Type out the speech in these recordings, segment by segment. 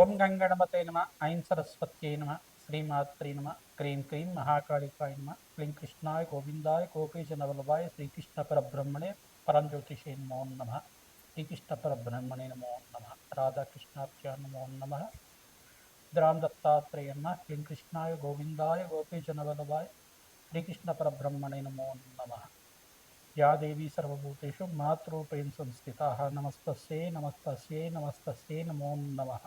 ఓం గంగణపతే నమ ఐం సరస్వత్యై నమ శ్రీమాత్రే నమ క్రీం క్రీం మహాకాళికాయ నమ క్లీం కృష్ణాయ గోవిందాయ గోపీజనవల్లభాయ శ్రీకృష్ణ పరబ్రహ్మణే పరంజ్యోతిషే నమో నమ శ్రీకృష్ణ పరబ్రహ్మణే నమో నమ రాధాకృష్ణాభ్యా నమో నమ ద్రాం దత్తాత్రేయ నమ క్లీం కృష్ణాయ గోవిందాయ గోపీజనవల్లభాయ శ్రీకృష్ణ పరబ్రహ్మణే నమో నమ या देवी सर्वभूतेषु मातृरूपेण संस्थिता नमस्तस्यै नमस्तस्यै नमस्तस्यै नमो नमः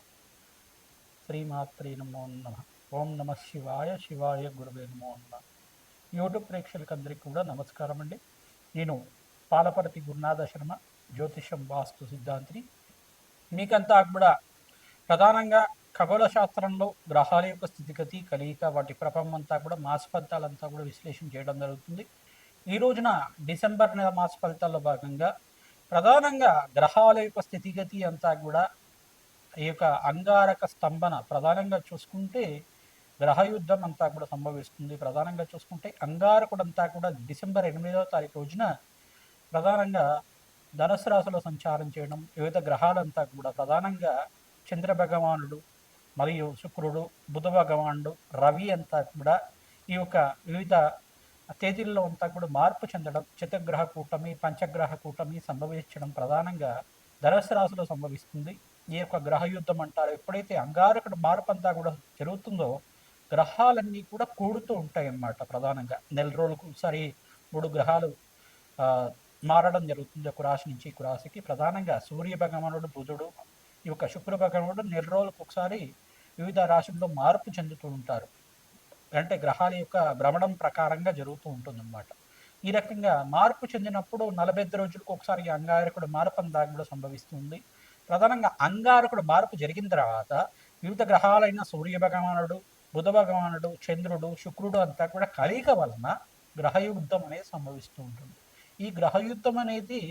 శ్రీమాత్రే నమో నమ ఓం నమ శివాయ శివాయ గురువే నమో నమ యూట్యూబ్ ప్రేక్షకులందరికీ కూడా నమస్కారం అండి. నేను పాలపర్తి గురునాథ శర్మ జ్యోతిషం వాస్తు సిద్ధాంతిని. మీకంతా కూడా ప్రధానంగా ఖగోళ శాస్త్రంలో గ్రహాల యొక్క స్థితిగతి కలయిక వాటి ప్రభావం అంతా కూడా మాస ఫలితాలంతా కూడా విశ్లేషణ చేయడం జరుగుతుంది. ఈ రోజున డిసెంబర్ నెల మాస ఫలితాల్లో భాగంగా ప్రధానంగా గ్రహాల యొక్క స్థితిగతి అంతా కూడా ఈ యొక్క అంగారక స్తంభన ప్రధానంగా చూసుకుంటే గ్రహయుద్ధం అంతా కూడా సంభవిస్తుంది. ప్రధానంగా చూసుకుంటే అంగారకుడు అంతా కూడా డిసెంబర్ 8వ తారీఖు రోజున ప్రధానంగా ధనుసు రాశిలో సంచారం చేయడం, వివిధ గ్రహాలంతా కూడా ప్రధానంగా చంద్ర భగవానుడు మరియు శుక్రుడు, బుధ భగవానుడు, రవి అంతా కూడా ఈ యొక్క వివిధ తేదీల్లో అంతా కూడా మార్పు చెందడం, చతుర్గ్రహ కూటమి పంచగ్రహ కూటమి సంభవించడం ప్రధానంగా ధనుసు రాశిలో సంభవిస్తుంది. ఈ యొక్క గ్రహయుద్ధం అంటారు. ఎప్పుడైతే అంగారకుడు మార్పు అంతా కూడా జరుగుతుందో గ్రహాలన్నీ కూడా కూడుతూ ఉంటాయి అన్నమాట. ప్రధానంగా నెల రోజులకు ఒకసారి 3 గ్రహాలు మారడం జరుగుతుంది ఒక రాశి నుంచి ఇంకో రాశికి. ప్రధానంగా సూర్య భగవానుడు, బుధుడు, ఈ యొక్క శుక్ర భగవానుడు నెల రోజులకు ఒకసారి వివిధ రాశుల్లో మార్పు చెందుతూ ఉంటారు. అంటే గ్రహాల యొక్క భ్రమణం ప్రకారంగా జరుగుతూ ఉంటుంది అన్నమాట. ఈ రకంగా మార్పు చెందినప్పుడు 45 రోజులకు ఒకసారి అంగారకుడు మార్పు అంతా కూడా సంభవిస్తుంది. ప్రధానంగా అంగారకుడు మార్పు జరిగిన తర్వాత వివిధ గ్రహాలైన సూర్య భగవానుడు, బుధ భగవానుడు, చంద్రుడు, శుక్రుడు అంతా కూడా కలయిక వలన గ్రహయుద్ధం అనేది సంభవిస్తూ ఉంటుంది. ఈ గ్రహయుద్ధం అనేది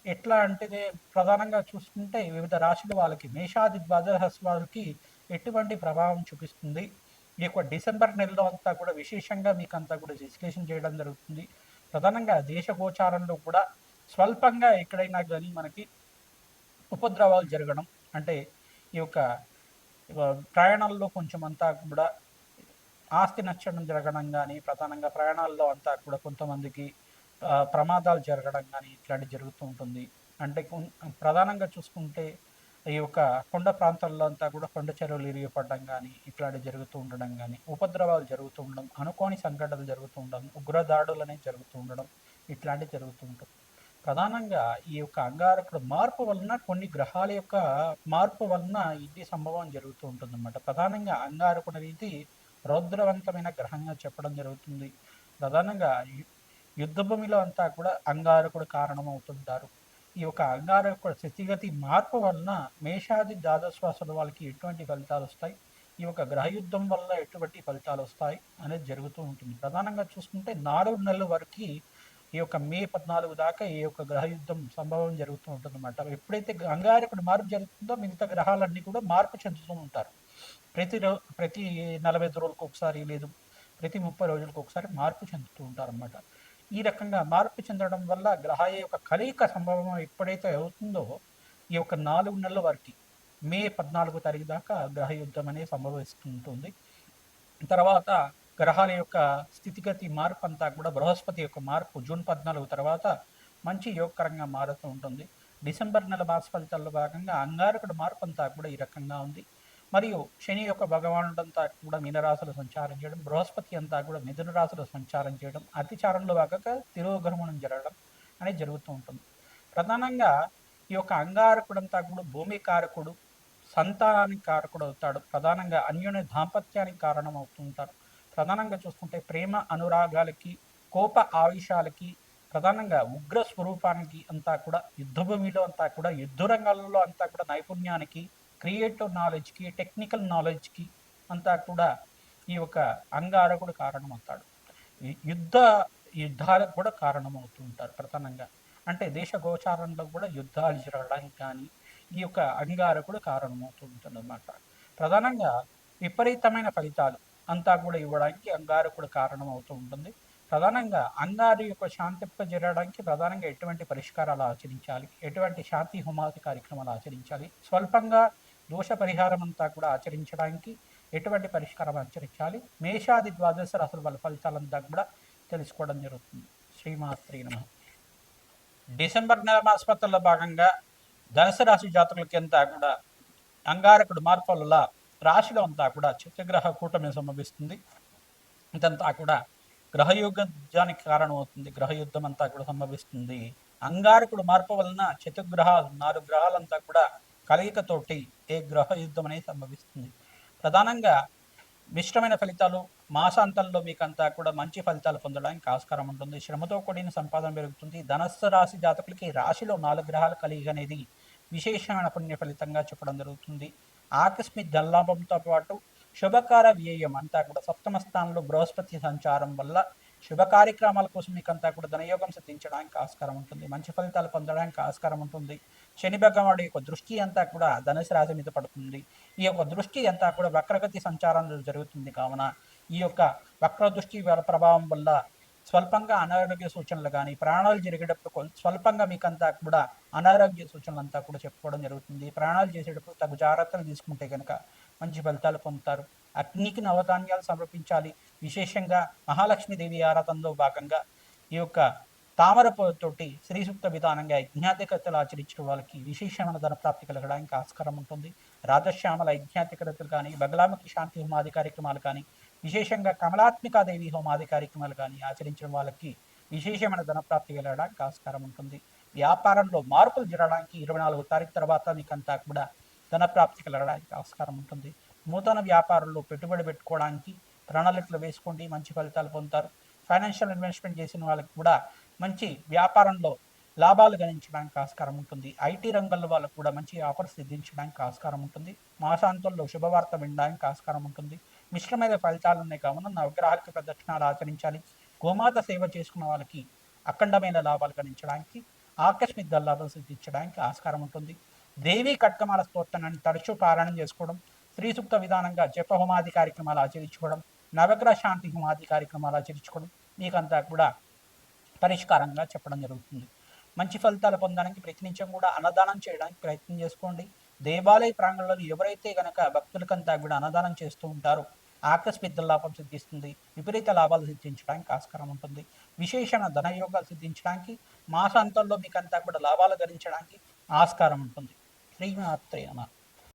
ఎట్లా అంటే ప్రధానంగా చూసుకుంటే వివిధ రాశుల వాళ్ళకి మేషాది ద్వాదశ వాళ్ళకి ఎటువంటి ప్రభావం చూపిస్తుంది, ఈ యొక్క డిసెంబర్ నెలలో అంతా కూడా విశేషంగా మీకు అంతా కూడా విశ్లేషణ చేయడం జరుగుతుంది. ప్రధానంగా దేశ గోచారంలో కూడా స్వల్పంగా ఎక్కడైనా కానీ మనకి ఉపద్రవాలు జరగడం, అంటే ఈ యొక్క ప్రయాణాల్లో కొంచెం అంతా కూడా ఆస్తి నష్టం జరగడం కానీ, ప్రధానంగా ప్రయాణాల్లో అంతా కూడా కొంతమందికి ప్రమాదాలు జరగడం కానీ ఇట్లాంటివి జరుగుతూ ఉంటుంది. అంటే ప్రధానంగా చూసుకుంటే ఈ యొక్క కొండ ప్రాంతాల్లో అంతా కూడా కొండ చెరువులు ఇరిగిపడడం కానీ ఇట్లాంటివి జరుగుతూ ఉండడం కానీ, ఉపద్రవాలు జరుగుతూ ఉండడం, అనుకోని సంఘటనలు జరుగుతూ ఉండడం, ఉగ్రదాడులు అనేవి జరుగుతూ ఉండడం ఇట్లాంటివి జరుగుతూ ఉంటుంది. ప్రధానంగా ఈ యొక్క అంగారకుడు మార్పు వలన కొన్ని గ్రహాల యొక్క మార్పు వలన ఇది సంభవం జరుగుతూ ఉంటుందన్నమాట. ప్రధానంగా అంగారకుడు అనేది రౌద్రవంతమైన గ్రహంగా చెప్పడం జరుగుతుంది. ప్రధానంగా యుద్ధభూమిలో అంతా కూడా అంగారకుడు కారణమవుతుంటారు. ఈ యొక్క అంగారకుడు స్థితిగతి మార్పు వలన మేషాది ద్వాదశ వాళ్ళకి ఎటువంటి ఫలితాలు వస్తాయి, ఈ యొక్క గ్రహయుద్ధం వల్ల ఎటువంటి ఫలితాలు వస్తాయి అనేది జరుగుతూ ఉంటుంది. ప్రధానంగా చూసుకుంటే 4 నెలల వరకు ఈ యొక్క మే 14 దాకా ఈ యొక్క గ్రహయుద్ధం సంభవం జరుగుతూ ఉంటుంది అన్నమాట. ఎప్పుడైతే అంగారకుడు మార్పు జరుగుతుందో మిగతా గ్రహాలన్నీ కూడా మార్పు చెందుతూ ఉంటారు. ప్రతి 45 రోజులకు ఒకసారి లేదు ప్రతి 30 రోజులకు ఒకసారి మార్పు చెందుతూ ఉంటారు అన్నమాట. ఈ రకంగా మార్పు చెందడం వల్ల గ్రహాల యొక్క కలయిక సంభవం ఎప్పుడైతే అవుతుందో ఈ యొక్క 4 నెలల వరకు మే 14 తారీఖు దాకా గ్రహయుద్ధం అనేది సంభవిస్తుంటుంది. తర్వాత గ్రహాల యొక్క స్థితిగతి మార్పు అంతా కూడా బృహస్పతి యొక్క మార్పు జూన్ 14 తర్వాత మంచి యోగకరంగా మారుతూ ఉంటుంది. డిసెంబర్ నెల మాస ఫలితాల్లో భాగంగా అంగారకుడు మార్పు అంతా కూడా ఈ రకంగా ఉంది. మరియు శని యొక్క భగవానుడు అంతా కూడా మీనరాశిలో సంచారం చేయడం, బృహస్పతి అంతా కూడా మిథున రాశిలో సంచారం చేయడం, అతిచారంలో భాగంగా తిరోగమనం జరగడం అనేది జరుగుతూ ఉంటుంది. ప్రధానంగా ఈ యొక్క అంగారకుడు అంతా కూడా భూమి కారకుడు, సంతానానికి కారకుడు అవుతాడు. ప్రధానంగా అన్యోన్య దాంపత్యానికి కారణం అవుతుంటారు. ప్రధానంగా చూసుకుంటే ప్రేమ అనురాగాలకి, కోప ఆవేశాలకి, ప్రధానంగా ఉగ్ర స్వరూపానికి అంతా కూడా యుద్ధభూమిలో అంతా కూడా యుద్ధ రంగాలలో అంతా కూడా నైపుణ్యానికి, క్రియేటివ్ నాలెడ్జ్కి, టెక్నికల్ నాలెడ్జ్కి అంతా కూడా ఈ యొక్క అంగారకుడు కారణమవుతాడు. యుద్ధాలకు కూడా కారణమవుతూ ఉంటారు ప్రధానంగా. అంటే దేశ గోచారంలో కూడా యుద్ధాలు జరగడానికి కానీ ఈ యొక్క అంగారకుడు కారణమవుతూ ఉంటుంది అన్నమాట. ప్రధానంగా విపరీతమైన ఫలితాలు అంతా కూడా ఇవ్వడానికి అంగారకుడు కారణం అవుతూ ఉంటుంది. ప్రధానంగా అంగారు యొక్క శాంతింప జరగడానికి ప్రధానంగా ఎటువంటి పరిష్కారాలు ఆచరించాలి, ఎటువంటి శాంతి హోమాది కార్యక్రమాలు ఆచరించాలి, స్వల్పంగా దోష పరిహారం అంతా కూడా ఆచరించడానికి ఎటువంటి పరిష్కారం ఆచరించాలి, మేషాది ద్వాదశ రాశుల వాళ్ళ ఫలితాలంతా కూడా తెలుసుకోవడం జరుగుతుంది. శ్రీమాత్రి నమః. డిసెంబర్ నెల మాసపత్రంలో భాగంగా ధనుసు రాశి జాతకులకి అంతా కూడా అంగారకుడు మార్పు వల్ల రాశిలో అంతా కూడా చతుర్గ్రహ కూటమి సంభవిస్తుంది. ఇదంతా కూడా గ్రహయుద్ధానికి కారణమవుతుంది. గ్రహయుద్ధం అంతా కూడా సంభవిస్తుంది. అంగారకుడు మార్పు వలన చతుర్గ్రహాలు 4 గ్రహాలంతా కూడా కలయికతోటి ఏ గ్రహ యుద్ధం అనేది సంభవిస్తుంది. ప్రధానంగా మిశ్రమైన ఫలితాలు, మాసాంతంలో మీకంతా కూడా మంచి ఫలితాలు పొందడానికి ఆస్కారం ఉంటుంది. శ్రమతో కూడిన సంపాదన పెరుగుతుంది. ధనస్సు రాశి జాతకులకి రాశిలో 4 గ్రహాల కలిగి అనేది విశేషమైన పుణ్య ఫలితంగా చెప్పడం జరుగుతుంది. ఆకస్మిక ధనలాభంతో పాటు శుభకార వ్యయం అంతా కూడా సప్తమ స్థానంలో బృహస్పతి సంచారం వల్ల శుభ కార్యక్రమాల కోసం మీకంతా కూడా ధనయోగం సిద్ధించడానికి ఆస్కారం ఉంటుంది. మంచి ఫలితాలు పొందడానికి ఆస్కారం ఉంటుంది. శని భగవానుడి యొక్క దృష్టి అంతా కూడా ధనుసు రాశి మీద పడుతుంది. ఈ యొక్క దృష్టి అంతా కూడా వక్రగతి సంచారంలో జరుగుతుంది. కావున ఈ యొక్క వక్ర దృష్టి ప్రభావం వల్ల స్వల్పంగా అనారోగ్య సూచనలు కానీ, ప్రాణాలు జరిగేటప్పుడు స్వల్పంగా మీకంతా కూడా అనారోగ్య సూచనలు అంతా కూడా చెప్పుకోవడం జరుగుతుంది. ప్రాణాలు చేసేటప్పుడు తగు జాగ్రత్తలు తీసుకుంటే కనుక మంచి ఫలితాలు పొందుతారు. అగ్నికి నవధాన్యాలు సమర్పించాలి. విశేషంగా మహాలక్ష్మీదేవి ఆరాధనలో భాగంగా ఈ యొక్క తామరతోటి శ్రీ సూక్త విధానంగా యజ్ఞాతికతలు ఆచరించిన వాళ్ళకి విశేషమైన ధన ప్రాప్తి కలగడానికి ఆస్కారం ఉంటుంది. రాజశ్యామల యజ్ఞాతికతలు కానీ, బగలాముఖి శాంతి హోమాది కార్యక్రమాలు కానీ, విశేషంగా కమలాత్మికాదేవి హోమాది కార్యక్రమాలు కానీ ఆచరించిన వాళ్ళకి విశేషమైన ధనప్రాప్తి కలగడానికి ఆస్కారం ఉంటుంది. వ్యాపారంలో మార్పులు జరగడానికి 24 తారీఖు తర్వాత మీకంతా కూడా ధనప్రాప్తి కలగడానికి ఆస్కారం ఉంటుంది. నూతన వ్యాపారంలో పెట్టుబడి పెట్టుకోవడానికి ప్రణాళికలు వేసుకోండి, మంచి ఫలితాలు పొందుతారు. ఫైనాన్షియల్ ఇన్వెస్ట్మెంట్ చేసిన వాళ్ళకి కూడా మంచి వ్యాపారంలో లాభాలు గణించడానికి ఆస్కారం ఉంటుంది. ఐటీ రంగంలో వాళ్ళకు కూడా మంచి ఆఫర్స్ సిద్ధించడానికి ఆస్కారం ఉంటుంది. మాసాంతంలో శుభవార్త వినడానికి ఆస్కారం ఉంటుంది. మిశ్రమైన ఫలితాలు ఉన్నాయి కావున నవగ్రహాలకి ప్రదక్షిణాలు ఆచరించాలి. గోమాత సేవ చేసుకున్న వాళ్ళకి అఖండమైన లాభాలు గణించడానికి, ఆకస్మిక లాభాలు సిద్ధించడానికి ఆస్కారం ఉంటుంది. దేవీ కట్కమాల స్తోత్రాన్ని తరచూ పారాయణం చేసుకోవడం, శ్రీ సూక్త విధానంగా జప హోమాది కార్యక్రమాలు ఆచరించుకోవడం, నవగ్రహ శాంతి హోమాది కార్యక్రమాలు ఆచరించుకోవడం మీకంతా కూడా పరిష్కారంగా చెప్పడం జరుగుతుంది. మంచి ఫలితాలు పొందడానికి ప్రయత్నించడం కూడా అన్నదానం చేయడానికి ప్రయత్నం చేసుకోండి. దేవాలయ ప్రాంగణంలో ఎవరైతే గనక భక్తులకంతా కూడా అన్నదానం చేస్తూ ఉంటారో ఆకస్మిక లాభం సిద్ధిస్తుంది. విపరీత లాభాలు సిద్ధించడానికి ఆస్కారం ఉంటుంది. విశేషమైన ధనయోగాలు సిద్ధించడానికి, మాసాంతంలో మీకంతా కూడా లాభాలు గణించడానికి ఆస్కారం ఉంటుంది. శ్రీమాత్రే నమః.